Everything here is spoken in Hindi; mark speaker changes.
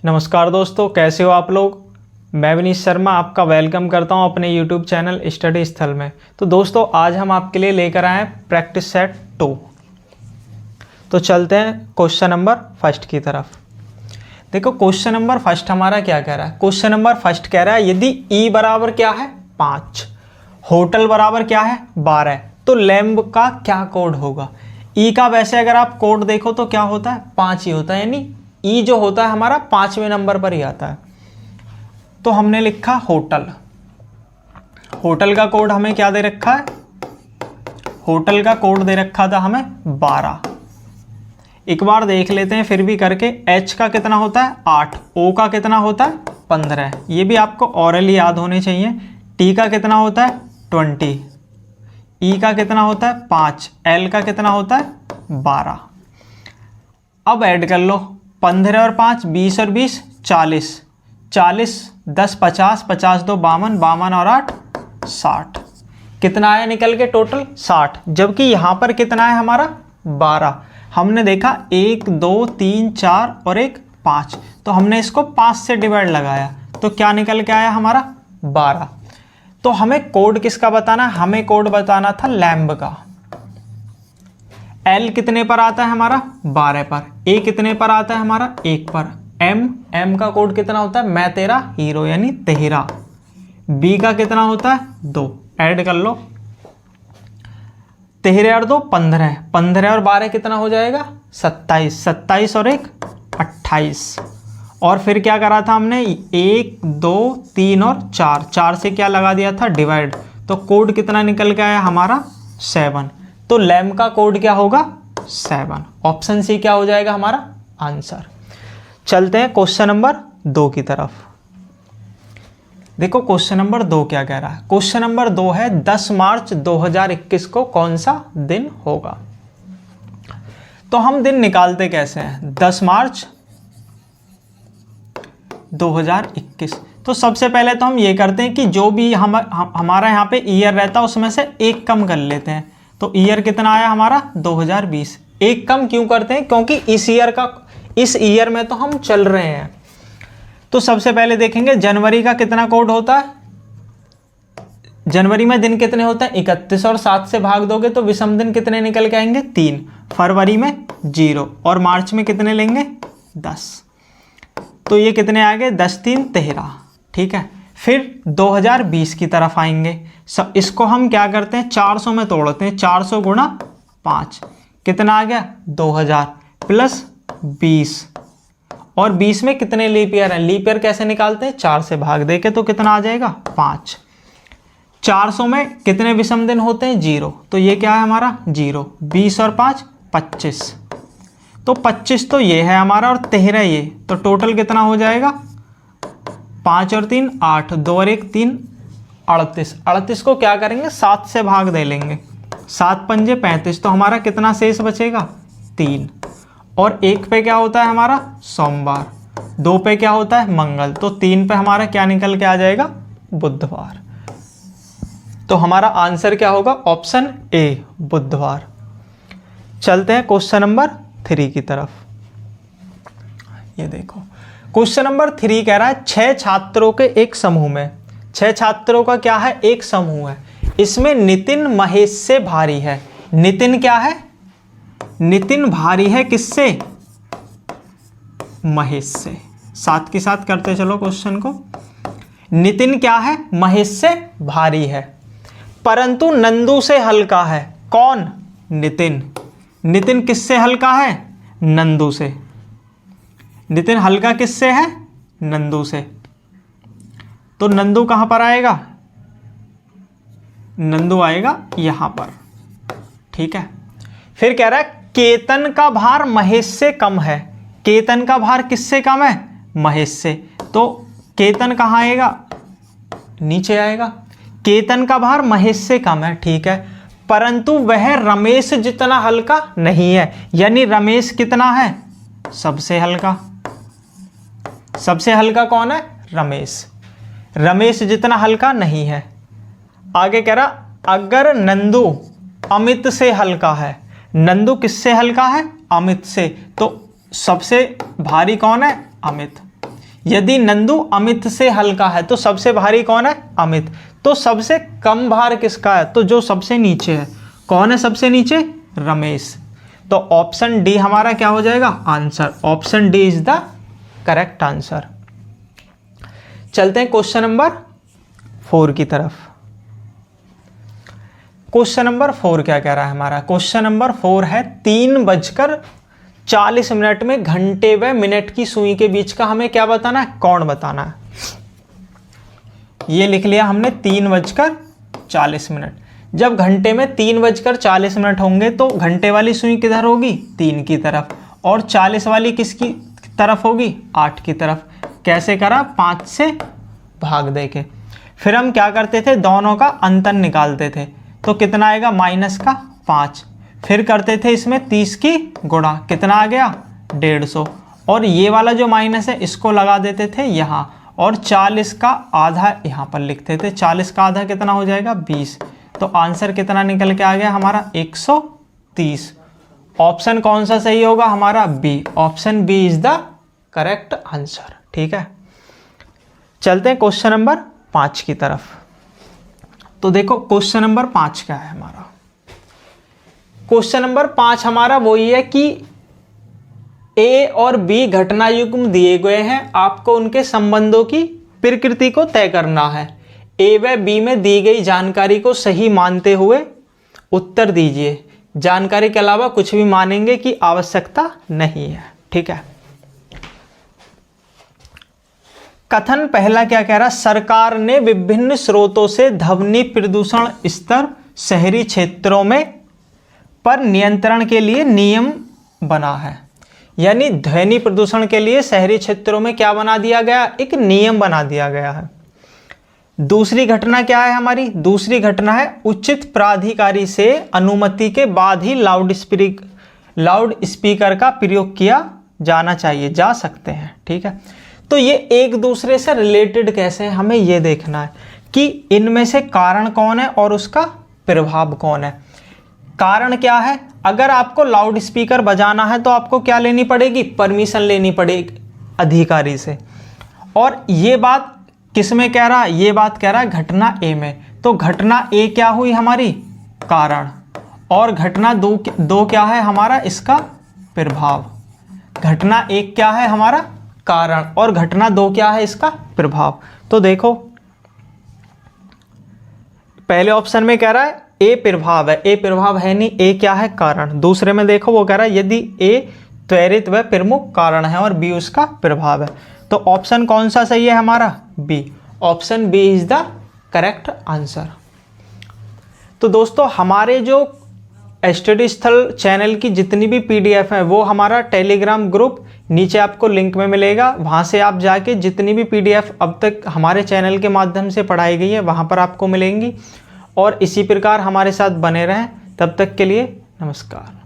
Speaker 1: नमस्कार दोस्तों, कैसे हो आप लोग। मैं विनीश शर्मा आपका वेलकम करता हूं अपने YouTube चैनल स्टडी स्थल में। तो दोस्तों आज हम आपके लिए लेकर आए हैं प्रैक्टिस सेट 2। तो चलते हैं क्वेश्चन नंबर फर्स्ट की तरफ। देखो क्वेश्चन नंबर फर्स्ट हमारा क्या कह रहा है। क्वेश्चन नंबर फर्स्ट कह रहा है यदि E बराबर क्या है 5, होटल बराबर क्या है 12, तो लैम्ब का क्या कोड होगा। E का वैसे अगर आप कोड देखो तो क्या होता है 5 ही होता है, यानी E जो होता है हमारा 5वें नंबर पर ही आता है। तो हमने लिखा होटल, होटल का कोड हमें क्या दे रखा है, होटल का कोड दे रखा था हमें 12। एक बार देख लेते हैं फिर भी करके। H का कितना होता है 8, O का कितना होता है 15, ये भी आपको ऑरली याद होने चाहिए। T का कितना होता है 20, E का कितना होता है 5, L का कितना होता है 12। अब ऐड कर लो 15 और 5 20 और 20 40, 40 10 50, 50 2 52, 52 और 8 60। कितना आया निकल के टोटल 60, जबकि यहाँ पर कितना है हमारा 12। हमने देखा 1 2 3 4 और 1 5, तो हमने इसको 5 से डिवाइड लगाया तो क्या निकल के आया हमारा 12। तो हमें कोड किसका बताना है, हमें कोड बताना था लैम्ब का। L कितने पर आता है हमारा 12 पर, A कितने पर आता है हमारा 1 पर, M का कोड कितना होता है मैं तेरा हीरो यानी 13, B का कितना होता है 2। ऐड कर लो 13 और 2 15, 15 और 12 कितना हो जाएगा 27, 27 और 1 28। और फिर क्या करा था हमने 1 2 3 और 4, 4 से क्या लगा दिया था डिवाइड, तो कोड कितना निकल के आया हमारा 7। तो लैम्ब का कोड क्या होगा 7। ऑप्शन सी क्या हो जाएगा हमारा आंसर। चलते हैं क्वेश्चन नंबर 2 की तरफ। देखो क्वेश्चन नंबर 2 क्या कह रहा है। क्वेश्चन नंबर 2 है 10 मार्च 2021 को कौन सा दिन होगा। तो हम दिन निकालते कैसे हैं 10 मार्च 2021। तो सबसे पहले तो हम ये करते हैं कि जो भी हमारा यहाँ पे ईयर रहता है उसमें से एक कम कर लेते हैं। तो ईयर कितना आया हमारा 2020। एक कम क्यों करते हैं, क्योंकि इस ईयर में तो हम चल रहे हैं। तो सबसे पहले देखेंगे जनवरी का कितना कोड होता है। जनवरी में दिन कितने होते हैं 31, और 7 से भाग दोगे तो विषम दिन कितने निकल के आएंगे 3। फरवरी में 0 और मार्च में कितने लेंगे 10। तो ये कितने आ गए 10 3 13। ठीक है, फिर 2020 की तरफ आएंगे। इसको हम क्या करते हैं 400 में तोड़ते हैं। 400 गुणा 5 कितना आ गया 2000 प्लस 20, और 20 में कितने लीप ईयर हैं। लीप ईयर कैसे निकालते हैं 4 से भाग दे के, तो कितना आ जाएगा 5। 400 में कितने विषम दिन होते हैं 0, तो ये क्या है हमारा 0। 20 और 5 25, तो 25 तो ये है हमारा और 13 ये, तो टोटल कितना हो जाएगा 5 और 3 8, 2 और 1 3 38। 38 को क्या करेंगे 7 से भाग दे लेंगे, 7 पंजे 35, तो हमारा कितना शेष बचेगा 3। और 1 पे क्या होता है हमारा सोमवार, 2 पे क्या होता है मंगल, तो 3 पे हमारा क्या निकल के आ जाएगा बुधवार। तो हमारा आंसर क्या होगा ऑप्शन ए बुधवार। चलते हैं क्वेश्चन नंबर 3 की तरफ। ये देखो क्वेश्चन नंबर 3 कह रहा है 6 छात्रों के एक समूह में, 6 छात्रों का क्या है एक समूह है, इसमें नितिन महेश से भारी है। नितिन क्या है, नितिन भारी है किससे महेश से। साथ के साथ करते चलो क्वेश्चन को। नितिन क्या है महेश से भारी है, परंतु नंदू से हल्का है। कौन नितिन, नितिन किससे हल्का है नंदू से। नितिन हल्का किससे है नंदू से, तो नंदू कहां पर आएगा, नंदू आएगा यहां पर। ठीक है, फिर कह रहा है केतन का भार महेश से कम है। केतन का भार किससे कम है महेश से, तो केतन कहां आएगा नीचे आएगा। केतन का भार महेश से कम है, ठीक है, परंतु वह रमेश जितना हल्का नहीं है। यानी रमेश कितना है सबसे हल्का। सबसे हल्का कौन है रमेश, रमेश जितना हल्का नहीं है। आगे कह रहा अगर नंदू अमित से हल्का है, नंदू किससे हल्का है अमित से, तो सबसे भारी कौन है अमित। यदि नंदू अमित से हल्का है तो सबसे भारी कौन है? अमित। तो सबसे कम भार किसका है? तो जो सबसे नीचे है। कौन है सबसे नीचे? रमेश। तो ऑप्शन डी हमारा क्या हो जाएगा? Answer. Option D is the correct answer. चलते हैं क्वेश्चन नंबर 4 की तरफ। क्वेश्चन नंबर 4 क्या कह रहा है हमारा? क्वेश्चन नंबर 4 है 3:40 में घंटे व मिनट की सुई के बीच का हमें क्या बताना है? कोण बताना है। ये लिख लिया हमने 3:40। जब घंटे में 3:40 होंगे तो घंटे वाली सुई किधर होगी? 3 की तरफ, और 40 वाली किसकी तरफ होगी? 8 की तरफ। कैसे करा? 5 से भाग दे के। फिर हम क्या करते थे? दोनों का अंतर निकालते थे। तो कितना आएगा? -5। फिर करते थे इसमें 30 की गुणा, कितना आ गया? 150। और ये वाला जो माइनस है इसको लगा देते थे यहाँ, और 40 का आधा यहाँ पर लिखते थे। 40 का आधा कितना हो जाएगा? 20। तो आंसर कितना निकल के आ गया हमारा? 130। ऑप्शन कौन सा सही होगा हमारा? B. Option B is the correct answer. ठीक है, चलते हैं क्वेश्चन नंबर 5 की तरफ। तो देखो क्वेश्चन नंबर 5 क्या है हमारा? क्वेश्चन नंबर 5 हमारा वही है कि ए और बी घटना युग्म दिए गए हैं, आपको उनके संबंधों की प्रकृति को तय करना है। ए व बी में दी गई जानकारी को सही मानते हुए उत्तर दीजिए। जानकारी के अलावा कुछ भी मानेंगे की आवश्यकता नहीं है। ठीक है, कथन पहला क्या कह रहा? सरकार ने विभिन्न स्रोतों से ध्वनि प्रदूषण स्तर शहरी क्षेत्रों में पर नियंत्रण के लिए नियम बना है। यानी ध्वनि प्रदूषण के लिए शहरी क्षेत्रों में क्या बना दिया गया? एक नियम बना दिया गया है। दूसरी घटना क्या है हमारी? दूसरी घटना है उचित प्राधिकारी से अनुमति के बाद ही लाउड स्पीकर का प्रयोग किया जाना चाहिए, जा सकते हैं। ठीक है, तो ये एक दूसरे से रिलेटेड कैसे है हमें ये देखना है कि इनमें से कारण कौन है और उसका प्रभाव कौन है। कारण क्या है? अगर आपको लाउड स्पीकर बजाना है तो आपको क्या लेनी पड़ेगी? परमिशन लेनी पड़ेगी अधिकारी से। और ये बात किस में कह रहा है? ये बात कह रहा है घटना ए में। तो घटना ए क्या हुई हमारी? कारण। और घटना दो क्या है हमारा? इसका प्रभाव। घटना एक क्या है हमारा? कारण, और घटना 2 क्या है? इसका प्रभाव। तो देखो पहले ऑप्शन में कह रहा है ए प्रभाव है, ए प्रभाव है नहीं, ए क्या है? कारण। दूसरे में देखो वो कह रहा है यदि ए त्वरित व प्रमुख कारण है और बी उसका प्रभाव है। तो ऑप्शन कौन सा सही है हमारा? B. Option B is the correct answer. तो दोस्तों हमारे जो स्टडी स्थल चैनल की जितनी भी PDF है वो हमारा टेलीग्राम ग्रुप नीचे आपको लिंक में मिलेगा। वहाँ से आप जाके जितनी भी PDF अब तक हमारे चैनल के माध्यम से पढ़ाई गई है वहाँ पर आपको मिलेंगी। और इसी प्रकार हमारे साथ बने रहें। तब तक के लिए नमस्कार।